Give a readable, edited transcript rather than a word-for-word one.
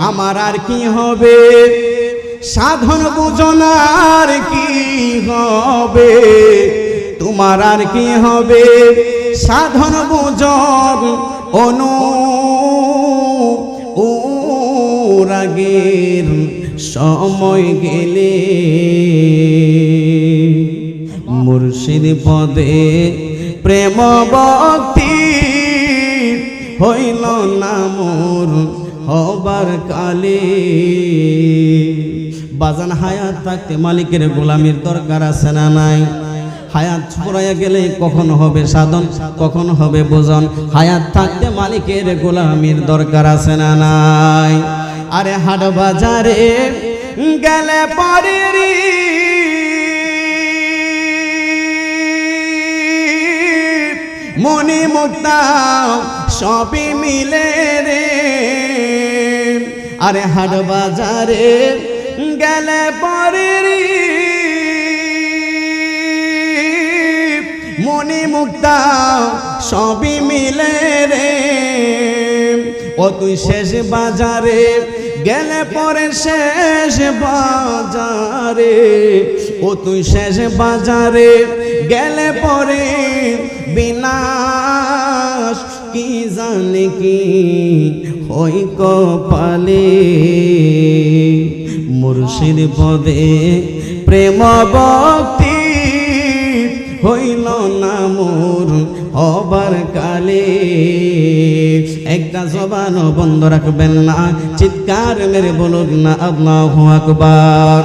আমার আর কি হবে, সাধন বুঝনার কি হবে, তোমার আর কি হবে, সাধন বুঝন অনুরাগের সময় গেলে মুর্শিদ পদে প্রেম ভক্তি হইল না মোর হবার কালে। বাজান হায়াত থাকতে মালিকের গোলামির দরকার আছে না নাই? হায়াত ফুরাইয়া গেলে কখন হবে সাধন, কখন হবে বোঝন? হায়াত থাকতে মালিকের গোলামির দরকার আছে না নাই? আরে হাট বাজারে গেলে পরে মনি মুক্তা সবই মিলে রে। আরে হাট বাজারে গেলে পরে মনি মুক্তা সবই মিলে রে। ও তুই শেষ বাজারে গেলে পরে শেষ বাজারে, ও তুই শেষ বাজারে গেলে পরে বিনাশ কি জানে কি হই কপালে। মুর্শিদ পদে প্রেম ভক্তি হইল না মোর হবার কালে। একটা জবানও বন্ধ রাখবেন না, চিৎকার মেরে বলুন না আল্লাহু আকবার।